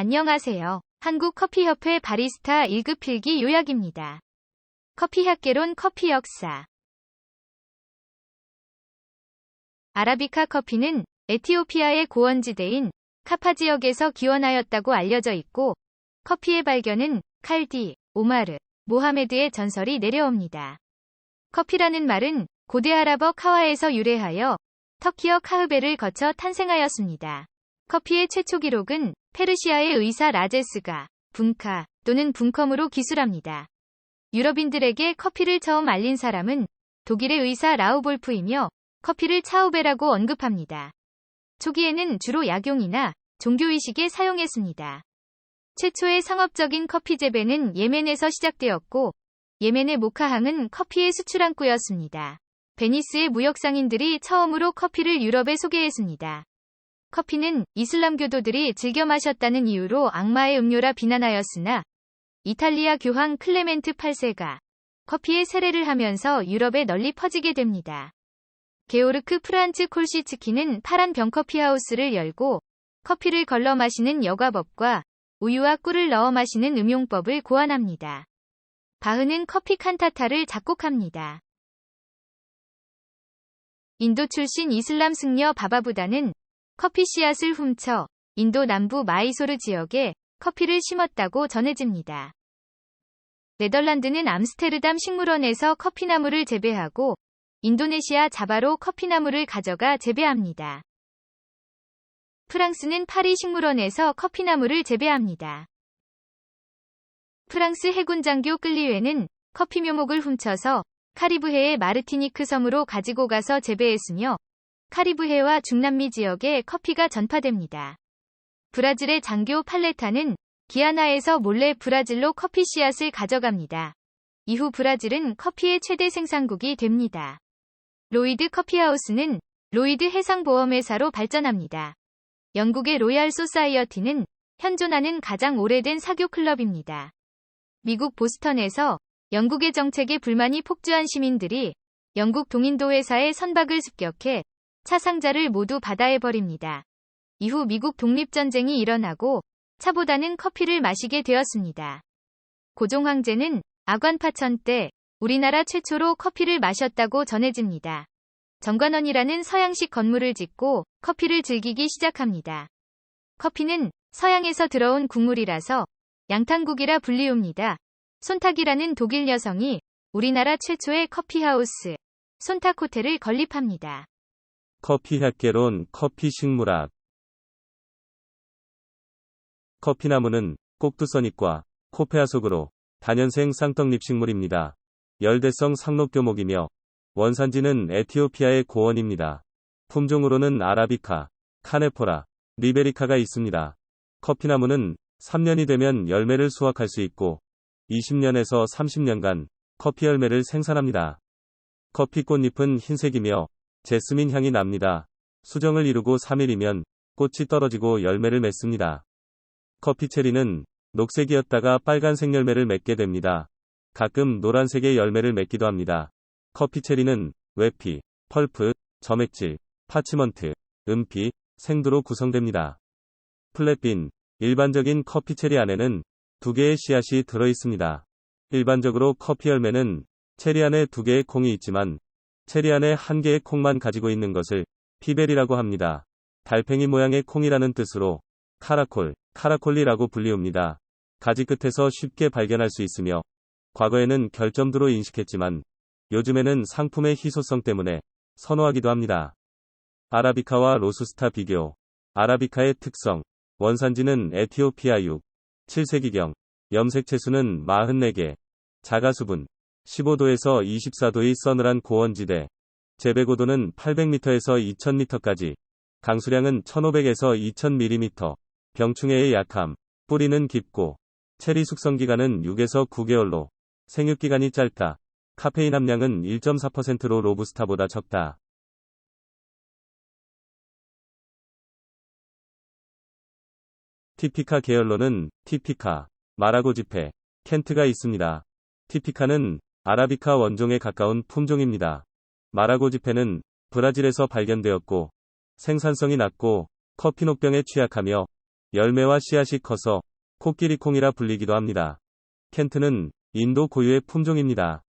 안녕하세요. 한국커피협회 바리스타 1급 필기 요약입니다. 커피학개론 커피 역사. 아라비카 커피는 에티오피아의 고원지대인 카파 지역에서 기원하였다고 알려져 있고, 커피의 발견은 칼디, 오마르, 모하메드의 전설이 내려옵니다. 커피라는 말은 고대 아랍어 카와에서 유래하여 터키어 카흐베를 거쳐 탄생하였습니다. 커피의 최초 기록은 페르시아의 의사 라제스가 분카 또는 분컴으로 기술합니다. 유럽인들에게 커피를 처음 알린 사람은 독일의 의사 라우볼프이며 커피를 차우베라고 언급합니다. 초기에는 주로 약용이나 종교의식에 사용했습니다. 최초의 상업적인 커피 재배는 예멘에서 시작되었고, 예멘의 모카항은 커피의 수출 항구였습니다. 베니스의 무역상인들이 처음으로 커피를 유럽에 소개했습니다. 커피는 이슬람교도들이 즐겨 마셨다는 이유로 악마의 음료라 비난하였으나, 이탈리아 교황 클레멘트 8세가 커피의 세례를 하면서 유럽에 널리 퍼지게 됩니다. 게오르크 프란츠 콜시츠키는 파란 병커피하우스를 열고 커피를 걸러 마시는 여과법과 우유와 꿀을 넣어 마시는 음용법을 고안합니다. 바흐는 커피 칸타타를 작곡합니다. 인도 출신 이슬람 승려 바바부다는 커피 씨앗을 훔쳐 인도 남부 마이소르 지역에 커피를 심었다고 전해집니다. 네덜란드는 암스테르담 식물원에서 커피나무를 재배하고 인도네시아 자바로 커피나무를 가져가 재배합니다. 프랑스는 파리 식물원에서 커피나무를 재배합니다. 프랑스 해군 장교 끌리웨는 커피 묘목을 훔쳐서 카리브해의 마르티니크 섬으로 가지고 가서 재배했으며, 카리브해와 중남미 지역에 커피가 전파됩니다. 브라질의 장교 팔레타는 기아나에서 몰래 브라질로 커피 씨앗을 가져갑니다. 이후 브라질은 커피의 최대 생산국이 됩니다. 로이드 커피하우스는 로이드 해상보험회사로 발전합니다. 영국의 로얄 소사이어티는 현존하는 가장 오래된 사교 클럽입니다. 미국 보스턴에서 영국의 정책에 불만이 폭주한 시민들이 영국 동인도 회사의 선박을 습격해 차 상자를 모두 바다에 버립니다. 이후 미국 독립전쟁이 일어나고 차보다는 커피를 마시게 되었습니다. 고종 황제는 아관파천 때 우리나라 최초로 커피를 마셨다고 전해집니다. 정관원이라는 서양식 건물을 짓고 커피를 즐기기 시작합니다. 커피는 서양에서 들어온 국물이라서 양탄국이라 불리웁니다. 손탁이라는 독일 여성이 우리나라 최초의 커피하우스, 손탁 호텔을 건립합니다. 커피학개론 커피 식물학. 커피나무는 꼭두선잎과 코페아 속으로 다년생 쌍떡잎 식물입니다. 열대성 상록교목이며 원산지는 에티오피아의 고원입니다. 품종으로는 아라비카, 카네포라, 리베리카가 있습니다. 커피나무는 3년이 되면 열매를 수확할 수 있고 20년에서 30년간 커피 열매를 생산합니다. 커피 꽃잎은 흰색이며 제스민 향이 납니다. 수정을 이루고 3일이면 꽃이 떨어지고 열매를 맺습니다. 커피 체리는 녹색이었다가 빨간색 열매를 맺게 됩니다. 가끔 노란색의 열매를 맺기도 합니다. 커피 체리는 외피, 펄프, 점액질, 파치먼트, 은피, 생두로 구성됩니다. 플랫빈, 일반적인 커피 체리 안에는 2개의 씨앗이 들어 있습니다. 일반적으로 커피 열매는 체리 안에 2개의 콩이 있지만 체리 안에 1개의 콩만 가지고 있는 것을 피벨이라고 합니다. 달팽이 모양의 콩이라는 뜻으로 카라콜리라고 불리웁니다. 가지 끝에서 쉽게 발견할 수 있으며 과거에는 결점두로 인식했지만 요즘에는 상품의 희소성 때문에 선호하기도 합니다. 아라비카와 로수스타 비교. 아라비카의 특성. 원산지는 에티오피아 6, 7세기경. 염색 채수는 44개. 자가수분. 15도에서 24도의 서늘한 고원지대. 재배고도는 800m에서 2000m까지. 강수량은 1500에서 2000mm. 병충해의 약함. 뿌리는 깊고. 체리 숙성기간은 6에서 9개월로. 생육기간이 짧다. 카페인 함량은 1.4%로 로부스타보다 적다. 티피카 계열로는 티피카, 마라고지페, 켄트가 있습니다. 티피카는 아라비카 원종에 가까운 품종입니다. 마라고지페는 브라질에서 발견되었고 생산성이 낮고 커피 녹병에 취약하며 열매와 씨앗이 커서 코끼리콩이라 불리기도 합니다. 켄트는 인도 고유의 품종입니다.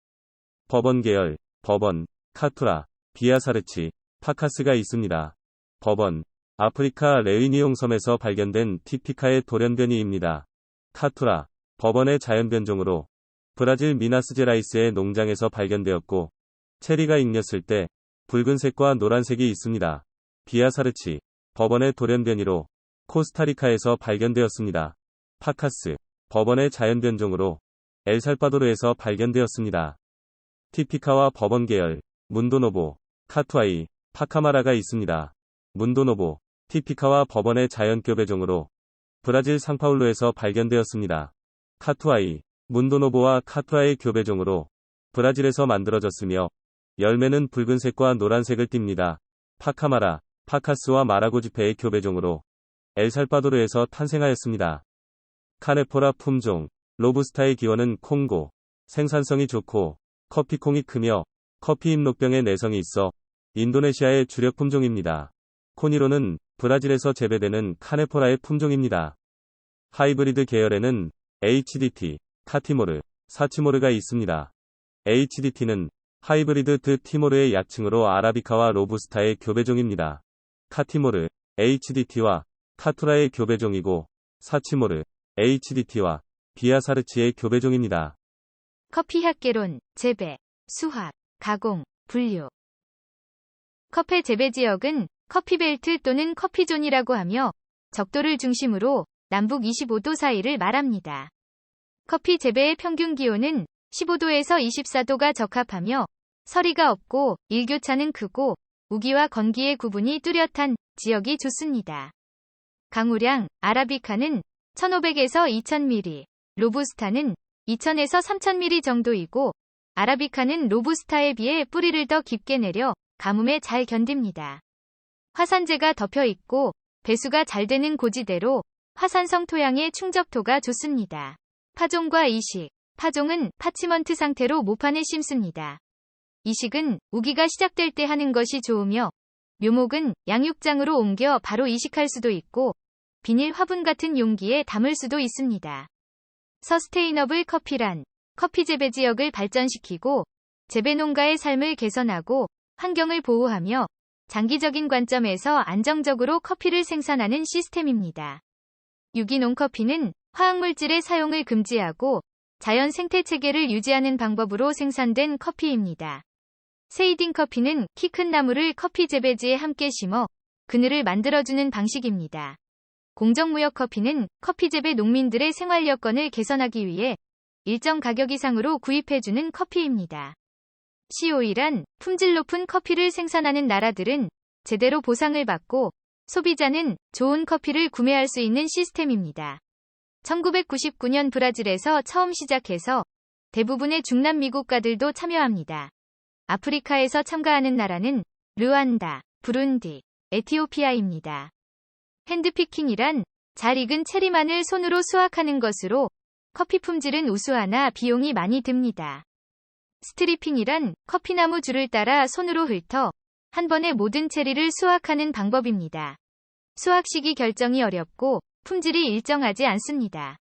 버번 계열, 버번, 카투라, 비아사르치, 파카스가 있습니다. 버번, 아프리카 레위니옹 섬에서 발견된 티피카의 돌연변이입니다. 카투라, 버번의 자연변종으로 브라질 미나스제라이스의 농장에서 발견되었고, 체리가 익렸을 때 붉은색과 노란색이 있습니다. 비아사르치, 버번의 돌연변이로 코스타리카에서 발견되었습니다. 파카스, 버번의 자연변종으로 엘살바도르에서 발견되었습니다. 티피카와 버번 계열, 문도노보, 카투아이, 파카마라가 있습니다. 문도노보, 티피카와 버번의 자연교배종으로 브라질 상파울루에서 발견되었습니다. 카투아이, 문도노보와 카투아의 교배종으로 브라질에서 만들어졌으며 열매는 붉은색과 노란색을 띱니다. 파카마라, 파카스와 마라고지페의 교배종으로 엘살바도르에서 탄생하였습니다. 카네포라 품종, 로부스타의 기원은 콩고, 생산성이 좋고 커피콩이 크며 커피 잎록병에 내성이 있어 인도네시아의 주력 품종입니다. 코니로는 브라질에서 재배되는 카네포라의 품종입니다. 하이브리드 계열에는 HDT, 카티모르, 사치모르가 있습니다. HDT는 하이브리드 드 티모르의 약칭으로 아라비카와 로부스타의 교배종입니다. 카티모르, HDT와 카투라의 교배종이고, 사치모르, HDT와 비아사르치의 교배종입니다. 커피 학개론, 재배, 수확, 가공, 분류. 커피 재배 지역은 커피벨트 또는 커피존이라고 하며 적도를 중심으로 남북 25도 사이를 말합니다. 커피 재배의 평균 기온은 15도에서 24도가 적합하며 서리가 없고 일교차는 크고 우기와 건기의 구분이 뚜렷한 지역이 좋습니다. 강우량, 아라비카는 1500에서 2000ml, 로부스타는 2000에서 3000ml 정도이고 아라비카는 로부스타에 비해 뿌리를 더 깊게 내려 가뭄에 잘 견딥니다. 화산재가 덮여 있고 배수가 잘 되는 고지대로 화산성 토양의 충적도가 좋습니다. 파종과 이식. 파종은 파치먼트 상태로 모판에 심습니다. 이식은 우기가 시작될 때 하는 것이 좋으며 묘목은 양육장으로 옮겨 바로 이식할 수도 있고 비닐 화분 같은 용기에 담을 수도 있습니다. 서스테이너블 커피란 커피 재배 지역을 발전시키고 재배 농가의 삶을 개선하고 환경을 보호하며 장기적인 관점에서 안정적으로 커피를 생산하는 시스템입니다. 유기농 커피는 화학물질의 사용을 금지하고 자연 생태 체계를 유지하는 방법으로 생산된 커피입니다. 세이딩 커피는 키 큰 나무를 커피 재배지에 함께 심어 그늘을 만들어주는 방식입니다. 공정무역 커피는 커피 재배 농민들의 생활 여건을 개선하기 위해 일정 가격 이상으로 구입해주는 커피입니다. CO이란 품질 높은 커피를 생산하는 나라들은 제대로 보상을 받고 소비자는 좋은 커피를 구매할 수 있는 시스템입니다. 1999년 브라질에서 처음 시작해서 대부분의 중남미 국가들도 참여합니다. 아프리카에서 참가하는 나라는 르완다, 부룬디, 에티오피아입니다. 핸드피킹이란 잘 익은 체리만을 손으로 수확하는 것으로 커피 품질은 우수하나 비용이 많이 듭니다. 스트리핑이란 커피나무 줄을 따라 손으로 훑어 한 번에 모든 체리를 수확하는 방법입니다. 수확 시기 결정이 어렵고 품질이 일정하지 않습니다.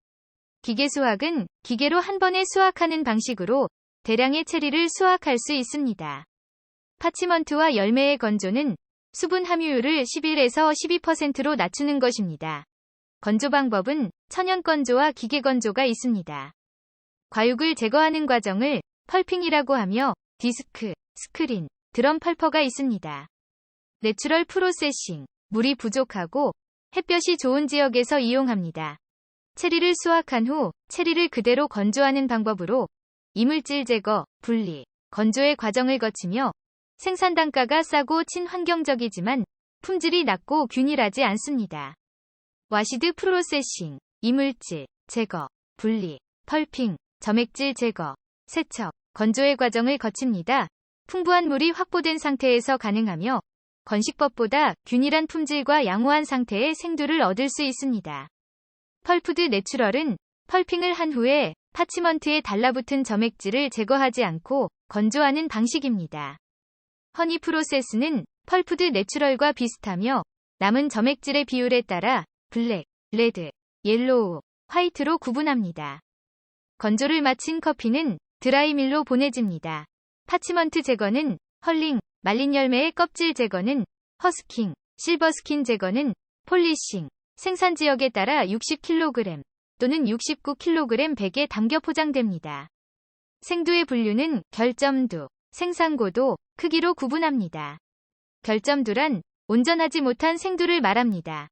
기계 수확은 기계로 한 번에 수확하는 방식으로 대량의 체리를 수확할 수 있습니다. 파치먼트와 열매의 건조는 수분 함유율을 11에서 12%로 낮추는 것입니다. 건조 방법은 천연 건조와 기계 건조가 있습니다. 과육을 제거하는 과정을 펄핑이라고 하며 디스크, 스크린, 드럼 펄퍼가 있습니다. 내추럴 프로세싱, 물이 부족하고 햇볕이 좋은 지역에서 이용합니다. 체리를 수확한 후 체리를 그대로 건조하는 방법으로 이물질 제거, 분리, 건조의 과정을 거치며 생산 단가가 싸고 친환경적이지만 품질이 낮고 균일하지 않습니다. 와시드 프로세싱, 이물질, 제거, 분리, 펄핑, 점액질 제거, 세척, 건조의 과정을 거칩니다. 풍부한 물이 확보된 상태에서 가능하며 건식법보다 균일한 품질과 양호한 상태의 생두를 얻을 수 있습니다. 펄프드 내추럴은 펄핑을 한 후에 파치먼트에 달라붙은 점액질을 제거하지 않고 건조하는 방식입니다. 허니 프로세스는 펄프드 내추럴과 비슷하며 남은 점액질의 비율에 따라 블랙, 레드, 옐로우, 화이트로 구분합니다. 건조를 마친 커피는 드라이밀로 보내집니다. 파치먼트 제거는 헐링, 말린 열매의 껍질 제거는 허스킹, 실버스킨 제거는 폴리싱, 생산 지역에 따라 60kg 또는 69kg 백에 담겨 포장됩니다. 생두의 분류는 결점두, 생산고도, 크기로 구분합니다. 결점두란 온전하지 못한 생두를 말합니다.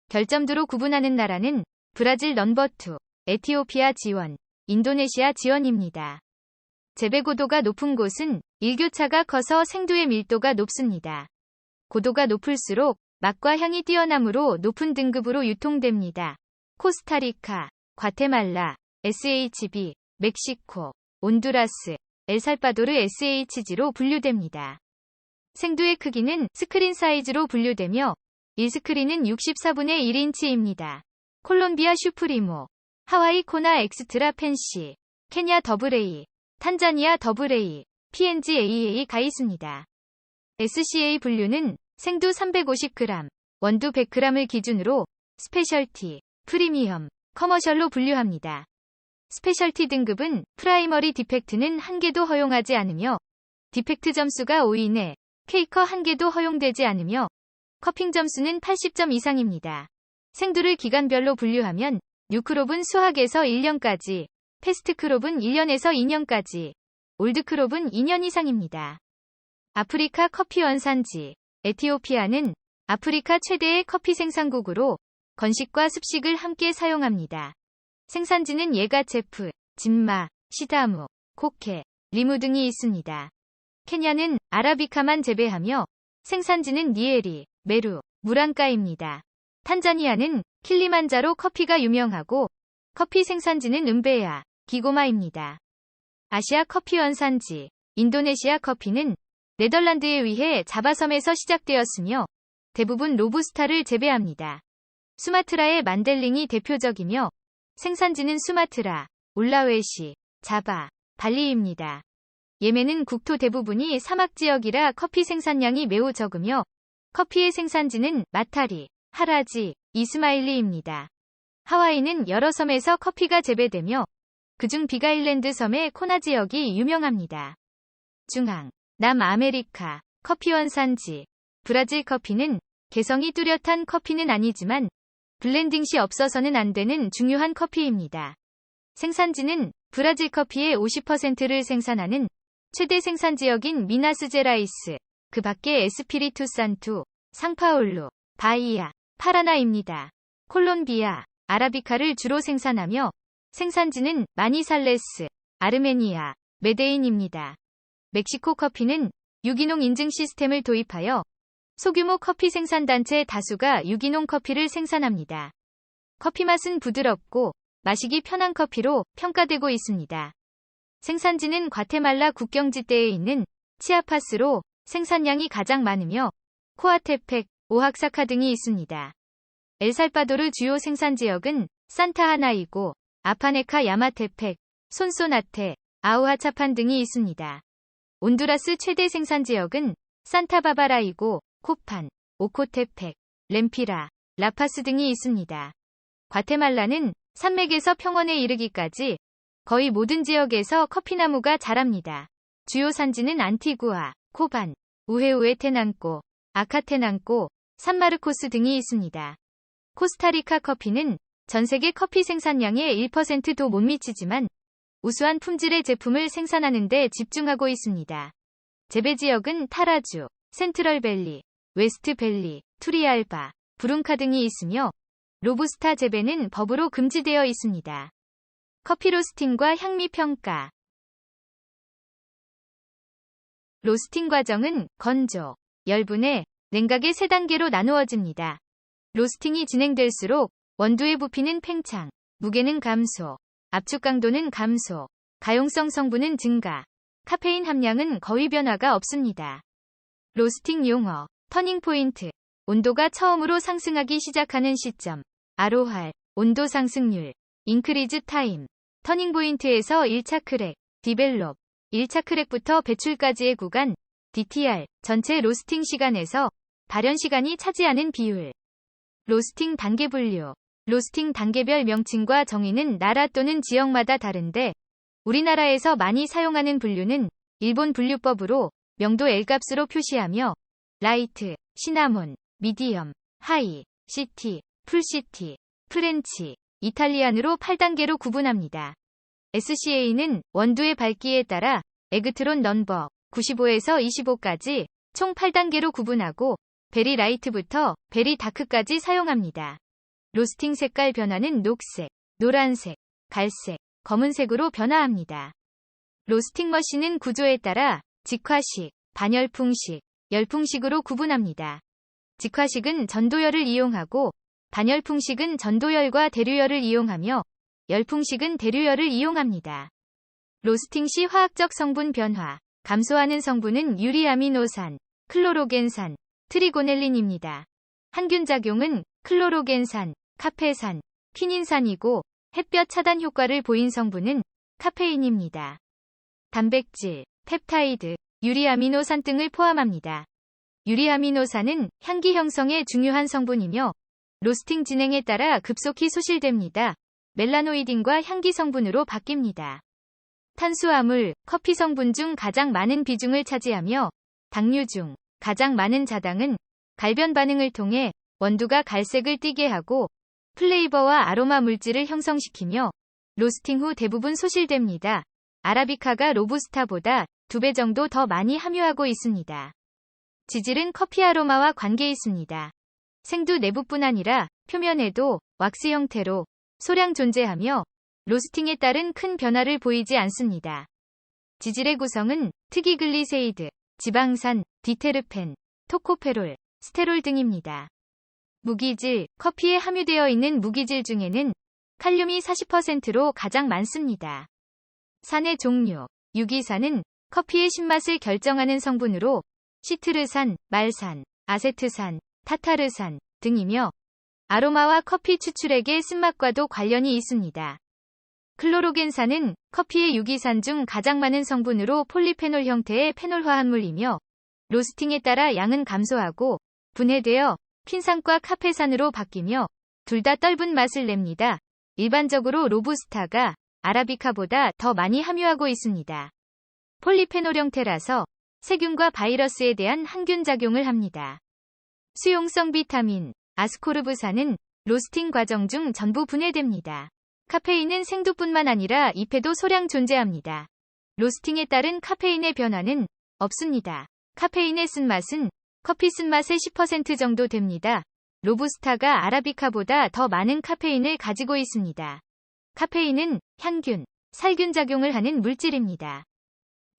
결점두로 구분하는 나라는 브라질 넘버2, 에티오피아 지원, 인도네시아 지원입니다. 재배 고도가 높은 곳은 일교차가 커서 생두의 밀도가 높습니다. 고도가 높을수록 맛과 향이 뛰어나므로 높은 등급으로 유통됩니다. 코스타리카, 과테말라, SHB, 멕시코, 온두라스, 엘살바도르 SHG로 분류됩니다. 생두의 크기는 스크린 사이즈로 분류되며 1스크린은 64분의 1인치입니다. 콜롬비아 슈프리모, 하와이 코나 엑스트라 펜시, 케냐 AA, 탄자니아 AA, PNG AA가 있습니다. SCA 분류는 생두 350g, 원두 100g을 기준으로 스페셜티, 프리미엄, 커머셜로 분류합니다. 스페셜티 등급은 프라이머리 디펙트는 1개도 허용하지 않으며 디펙트 점수가 5 이내, 케이커 1개도 허용되지 않으며 커핑 점수는 80점 이상입니다. 생두를 기간별로 분류하면 뉴크롭은 수확에서 1년까지, 패스트크롭은 1년에서 2년까지, 올드크롭은 2년 이상입니다. 아프리카 커피 원산지, 에티오피아는 아프리카 최대의 커피 생산국으로 건식과 습식을 함께 사용합니다. 생산지는 예가체프, 진마, 시다무, 코케, 리무 등이 있습니다. 케냐는 아라비카만 재배하며 생산지는 니에리, 메루, 무랑가입니다. 탄자니아는 킬리만자로 커피가 유명하고 커피 생산지는 음베야, 기고마입니다. 아시아 커피 원산지, 인도네시아 커피는 네덜란드에 의해 자바섬에서 시작되었으며 대부분 로부스타를 재배합니다. 수마트라의 만델링이 대표적이며 생산지는 수마트라, 울라웨시, 자바, 발리입니다. 예멘은 국토 대부분이 사막 지역이라 커피 생산량이 매우 적으며 커피의 생산지는 마타리, 하라지, 이스마일리입니다. 하와이는 여러 섬에서 커피가 재배되며 그중 빅아일랜드 섬의 코나 지역이 유명합니다. 중앙, 남아메리카, 커피 원산지, 브라질 커피는 개성이 뚜렷한 커피는 아니지만 블렌딩 시 없어서는 안 되는 중요한 커피입니다. 생산지는 브라질 커피의 50%를 생산하는 최대 생산지역인 미나스제라이스, 그 밖에 에스피리투산투, 상파울루, 바이아, 파라나입니다. 콜롬비아, 아라비카를 주로 생산하며 생산지는 마니살레스, 아르메니아, 메데인입니다. 멕시코 커피는 유기농 인증 시스템을 도입하여 소규모 커피 생산단체 다수가 유기농 커피를 생산합니다. 커피 맛은 부드럽고 마시기 편한 커피로 평가되고 있습니다. 생산지는 과테말라 국경지대에 있는 치아파스로 생산량이 가장 많으며 코아테펙, 오하사카 등이 있습니다. 엘살바도르 주요 생산지역은 산타하나이고 아파네카 야마테펙, 손소나테, 아우하차판 등이 있습니다. 온두라스 최대 생산지역은 산타바바라이고 코판, 오코테펙, 렘피라, 라파스 등이 있습니다. 과테말라는 산맥에서 평원에 이르기까지 거의 모든 지역에서 커피나무가 자랍니다. 주요 산지는 안티구아, 코반, 우헤우에테난코, 아카테난코, 산마르코스 등이 있습니다. 코스타리카 커피는 전 세계 커피 생산량의 1%도 못 미치지만 우수한 품질의 제품을 생산하는 데 집중하고 있습니다. 재배 지역은 타라주, 센트럴밸리, 웨스트밸리, 투리알바, 부룬카 등이 있으며 로부스타 재배는 법으로 금지되어 있습니다. 커피 로스팅과 향미 평가. 로스팅 과정은 건조, 열분해, 냉각의 3단계로 나누어집니다. 로스팅이 진행될수록 원두의 부피는 팽창, 무게는 감소, 압축 강도는 감소, 가용성 성분은 증가, 카페인 함량은 거의 변화가 없습니다. 로스팅 용어, 터닝 포인트, 온도가 처음으로 상승하기 시작하는 시점, ROR, 온도 상승률, 인크리즈 타임, 터닝 포인트에서 1차 크랙, 디벨롭, 1차 크랙부터 배출까지의 구간, DTR, 전체 로스팅 시간에서 발현 시간이 차지하는 비율. 로스팅 단계 분류. 로스팅 단계별 명칭과 정의는 나라 또는 지역마다 다른데 우리나라에서 많이 사용하는 분류는 일본 분류법으로 명도 L값으로 표시하며 라이트, 시나몬, 미디엄, 하이, 시티, 풀시티, 프렌치, 이탈리안으로 8단계로 구분합니다. SCA는 원두의 밝기에 따라 에그트론 넘버 95에서 25까지 총 8단계로 구분하고 베리 라이트부터 베리 다크까지 사용합니다. 로스팅 색깔 변화는 녹색, 노란색, 갈색, 검은색으로 변화합니다. 로스팅 머신은 구조에 따라 직화식, 반열풍식, 열풍식으로 구분합니다. 직화식은 전도열을 이용하고 반열풍식은 전도열과 대류열을 이용하며 열풍식은 대류열을 이용합니다. 로스팅 시 화학적 성분 변화, 감소하는 성분은 유리아미노산, 클로로겐산, 트리고넬린입니다. 항균 작용은 클로로겐산, 카페산, 퀴닌산이고 햇볕 차단 효과를 보인 성분은 카페인입니다. 단백질, 펩타이드, 유리아미노산 등을 포함합니다. 유리아미노산은 향기 형성에 중요한 성분이며 로스팅 진행에 따라 급속히 소실됩니다. 멜라노이딘과 향기 성분으로 바뀝니다. 탄수화물, 커피 성분 중 가장 많은 비중을 차지하며 당류 중 가장 많은 자당은 갈변 반응을 통해 원두가 갈색을 띠게 하고 플레이버와 아로마 물질을 형성시키며 로스팅 후 대부분 소실됩니다. 아라비카가 로부스타보다 2배 정도 더 많이 함유하고 있습니다. 지질은 커피 아로마와 관계 있습니다. 생두 내부뿐 아니라 표면에도 왁스 형태로 소량 존재하며 로스팅에 따른 큰 변화를 보이지 않습니다. 지질의 구성은 특이글리세이드, 지방산, 디테르펜, 토코페롤, 스테롤 등입니다. 무기질, 커피에 함유되어 있는 무기질 중에는 칼륨이 40%로 가장 많습니다. 산의 종류, 유기산은 커피의 신맛을 결정하는 성분으로 시트르산, 말산, 아세트산, 타타르산 등이며 아로마와 커피 추출액의 쓴맛과도 관련이 있습니다. 클로로겐산은 커피의 유기산 중 가장 많은 성분으로 폴리페놀 형태의 페놀 화합물이며 로스팅에 따라 양은 감소하고 분해되어 퀸산과 카페산으로 바뀌며 둘 다 떫은 맛을 냅니다. 일반적으로 로부스타가 아라비카보다 더 많이 함유하고 있습니다. 폴리페놀 형태라서 세균과 바이러스에 대한 항균 작용을 합니다. 수용성 비타민, 아스코르브산은 로스팅 과정 중 전부 분해됩니다. 카페인은 생두뿐만 아니라 잎에도 소량 존재합니다. 로스팅에 따른 카페인의 변화는 없습니다. 카페인의 쓴맛은 커피 쓴맛의 10% 정도 됩니다. 로부스타가 아라비카보다 더 많은 카페인을 가지고 있습니다. 카페인은 향균, 살균 작용을 하는 물질입니다.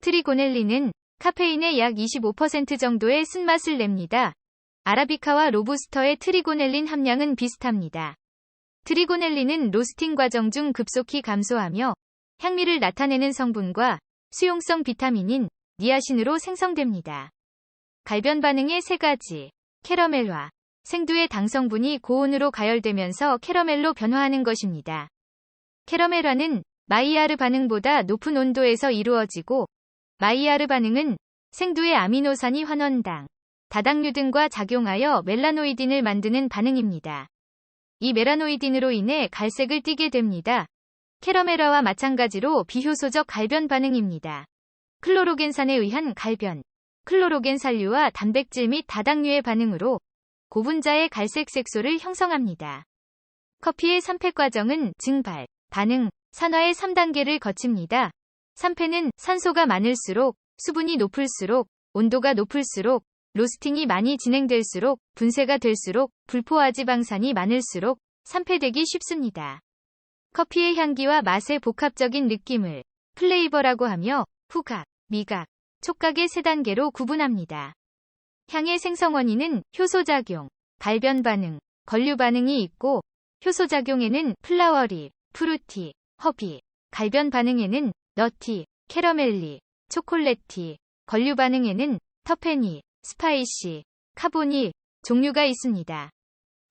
트리고넬린은 카페인의 약 25% 정도의 쓴맛을 냅니다. 아라비카와 로부스터의 트리고넬린 함량은 비슷합니다. 트리고넬린은 로스팅 과정 중 급속히 감소하며 향미를 나타내는 성분과 수용성 비타민인 니아신으로 생성됩니다. 갈변 반응의 세 가지. 캐러멜화. 생두의 당 성분이 고온으로 가열되면서 캐러멜로 변화하는 것입니다. 캐러멜화는 마이야르 반응보다 높은 온도에서 이루어지고 마이야르 반응은 생두의 아미노산이 환원당, 다당류 등과 작용하여 멜라노이딘을 만드는 반응입니다. 이 멜라노이딘으로 인해 갈색을 띠게 됩니다. 캐러멜화와 마찬가지로 비효소적 갈변 반응입니다. 클로로겐산에 의한 갈변, 클로로겐 산류와 단백질 및 다당류의 반응으로 고분자의 갈색 색소를 형성합니다. 커피의 산패 과정은 증발, 반응, 산화의 3단계를 거칩니다. 산패는 산소가 많을수록, 수분이 높을수록, 온도가 높을수록, 로스팅이 많이 진행될수록, 분쇄가 될수록, 불포화지방산이 많을수록 산패되기 쉽습니다. 커피의 향기와 맛의 복합적인 느낌을 플레이버라고 하며 후각, 미각, 촉각의 3단계로 구분합니다. 향의 생성 원인은 효소작용, 갈변 반응, 건류 반응이 있고 효소작용에는 플라워리, 프루티, 허비, 갈변 반응에는 너티, 캐러멜리, 초콜릿티, 건류 반응에는 터페니, 스파이시, 카보니 종류가 있습니다.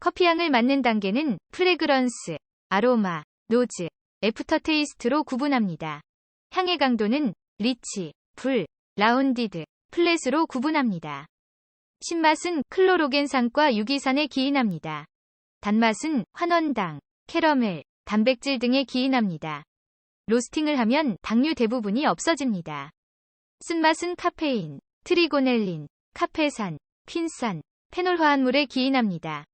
커피향을 맡는 단계는 프레그런스, 아로마, 노즈, 애프터테이스트로 구분합니다. 향의 강도는 리치, 불, 라운디드, 플랫으로 구분합니다. 신맛은 클로로겐산과 유기산에 기인합니다. 단맛은 환원당, 캐러멜, 단백질 등에 기인합니다. 로스팅을 하면 당류 대부분이 없어집니다. 쓴맛은 카페인, 트리고넬린, 카페산, 핀산, 페놀 화합물에 기인합니다.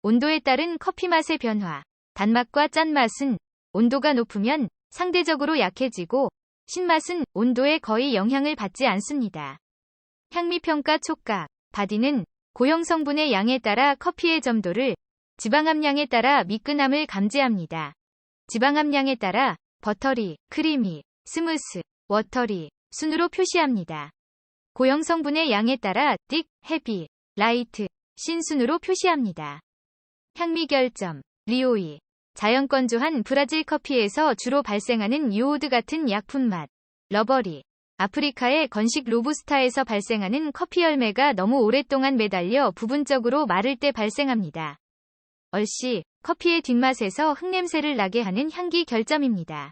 온도에 따른 커피 맛의 변화, 단맛과 짠맛은 온도가 높으면 상대적으로 약해지고 신맛은 온도에 거의 영향을 받지 않습니다. 향미평가 촉각, 바디는 고형 성분의 양에 따라 커피의 점도를, 지방 함량에 따라 미끈함을 감지합니다. 지방 함량에 따라 버터리, 크리미, 스무스, 워터리, 순으로 표시합니다. 고형 성분의 양에 따라 딕, 헤비, 라이트, 신순으로 표시합니다. 향미 결점, 리오이, 자연 건조한 브라질 커피에서 주로 발생하는 요오드 같은 약품 맛, 러버리, 아프리카의 건식 로부스타에서 발생하는 커피 열매가 너무 오랫동안 매달려 부분적으로 마를 때 발생합니다. 얼씨, 커피의 뒷맛에서 흙냄새를 나게 하는 향기 결점입니다.